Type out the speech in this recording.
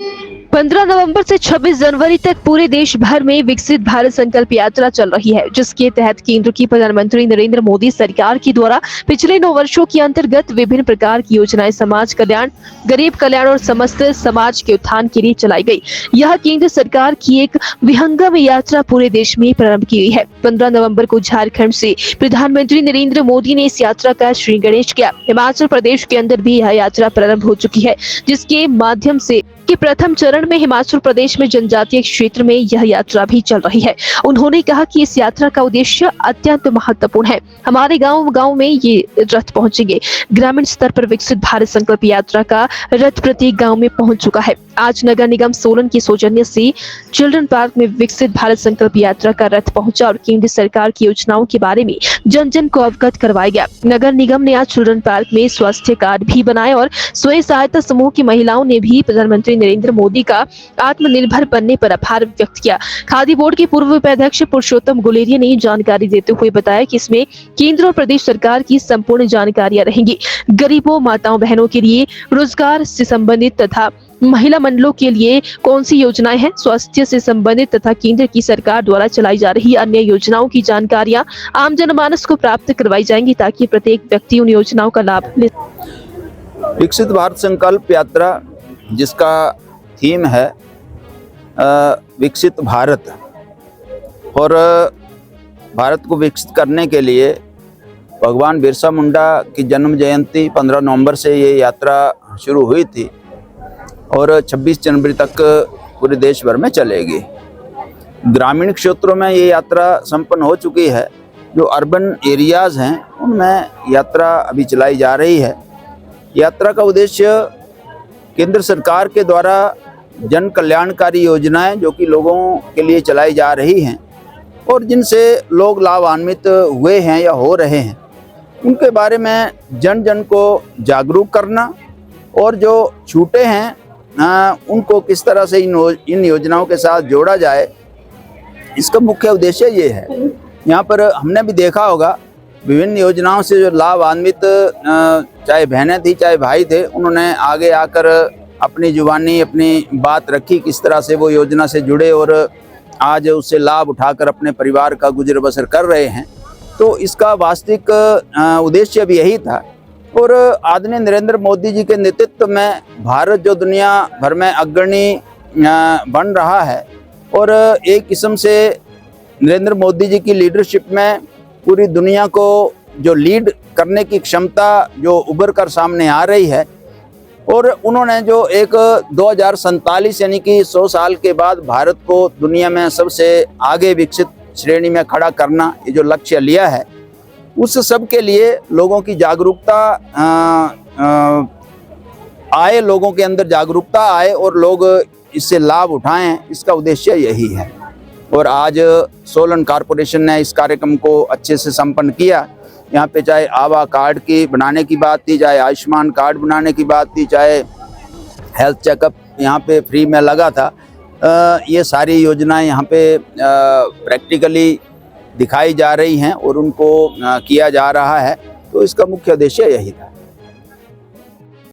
15 नवंबर से 26 जनवरी तक पूरे देश भर में विकसित भारत संकल्प यात्रा चल रही है, जिसके तहत केंद्र की प्रधानमंत्री नरेंद्र मोदी सरकार के द्वारा पिछले 9 वर्षों के अंतर्गत विभिन्न प्रकार की योजनाएं समाज कल्याण, गरीब कल्याण और समस्त समाज के उत्थान के लिए चलाई गई। यह केंद्र सरकार की एक विहंगम यात्रा पूरे देश में प्रारंभ की गई है। 15 नवंबर को झारखंड से प्रधानमंत्री नरेंद्र मोदी ने इस यात्रा का श्री गणेश किया। हिमाचल प्रदेश के अंदर भी यह यात्रा प्रारंभ हो चुकी है, जिसके माध्यम से कि प्रथम चरण में हिमाचल प्रदेश में जनजातीय क्षेत्र में यह यात्रा भी चल रही है। उन्होंने कहा कि इस यात्रा का उद्देश्य अत्यंत महत्वपूर्ण है। हमारे गांव में ये रथ पहुंचेंगे। ग्रामीण स्तर पर विकसित भारत संकल्प यात्रा का रथ प्रत्येक गांव में पहुंच चुका है। आज नगर निगम सोलन के सौजन्य से चिल्ड्रन पार्क में विकसित भारत संकल्प यात्रा का रथ पहुंचा और केंद्र सरकार की योजनाओं के बारे में जन जन को अवगत करवाया गया। नगर निगम ने आज चिल्ड्रन पार्क में स्वास्थ्य कार्ड भी बनाए और स्वयं सहायता समूह की महिलाओं ने भी प्रधानमंत्री नरेंद्र मोदी का आत्मनिर्भर बनने पर आभार व्यक्त किया। खादी बोर्ड के पूर्व उपाध्यक्ष पुरुषोत्तम गुलेरिया ने जानकारी देते हुए बताया कि इसमें केंद्र और प्रदेश सरकार की संपूर्ण जानकारियां रहेंगी। गरीबों, माताओं, बहनों के लिए रोजगार से संबंधित तथा महिला मंडलों के लिए कौन सी योजनाएं हैं, स्वास्थ्य से संबंधित तथा केंद्र की सरकार द्वारा चलाई जा रही अन्य योजनाओं की जानकारियां आम जनमानस को प्राप्त करवाई जाएंगी, ताकि प्रत्येक व्यक्ति उन योजनाओं का लाभ ले। विकसित भारत संकल्प यात्रा, जिसका थीम है विकसित भारत, और भारत को विकसित करने के लिए भगवान बिरसा मुंडा की जन्म जयंती 15 नवंबर से ये यात्रा शुरू हुई थी और 26 जनवरी तक पूरे देश भर में चलेगी। ग्रामीण क्षेत्रों में ये यात्रा संपन्न हो चुकी है। जो अर्बन एरियाज़ हैं उनमें यात्रा अभी चलाई जा रही है। यात्रा का उद्देश्य केंद्र सरकार के द्वारा जन कल्याणकारी योजनाएं जो कि लोगों के लिए चलाई जा रही हैं और जिनसे लोग लाभान्वित हुए हैं या हो रहे हैं, उनके बारे में जन जन को जागरूक करना और जो छूटे हैं उनको किस तरह से इन योजनाओं के साथ जोड़ा जाए, इसका मुख्य उद्देश्य ये है। यहाँ पर हमने भी देखा होगा विभिन्न योजनाओं से जो लाभान्वित चाहे बहनें थी चाहे भाई थे, उन्होंने आगे आकर अपनी जुबानी अपनी बात रखी, किस तरह से वो योजना से जुड़े और आज उससे लाभ उठाकर अपने परिवार का गुजर बसर कर रहे हैं। तो इसका वास्तविक उद्देश्य भी यही था। और आदरणीय नरेंद्र मोदी जी के नेतृत्व में भारत जो दुनिया भर में अग्रणी बन रहा है और एक किस्म से नरेंद्र मोदी जी की लीडरशिप में पूरी दुनिया को जो लीड करने की क्षमता जो उभर कर सामने आ रही है, और उन्होंने जो एक 2047 यानी कि 100 साल के बाद भारत को दुनिया में सबसे आगे विकसित श्रेणी में खड़ा करना, ये जो लक्ष्य लिया है, उस सब के लिए लोगों की जागरूकता आए, लोगों के अंदर जागरूकता आए और लोग इससे लाभ उठाएं, इसका उद्देश्य यही है। और आज सोलन कॉरपोरेशन ने इस कार्यक्रम को अच्छे से संपन्न किया। यहाँ पे चाहे आभा कार्ड की बनाने की बात थी, चाहे आयुष्मान कार्ड बनाने की बात थी, चाहे हेल्थ चेकअप यहाँ पे फ्री में लगा था, ये सारी योजनाएं यहाँ पे प्रैक्टिकली दिखाई जा रही हैं और उनको किया जा रहा है। तो इसका मुख्य उद्देश्य यही था।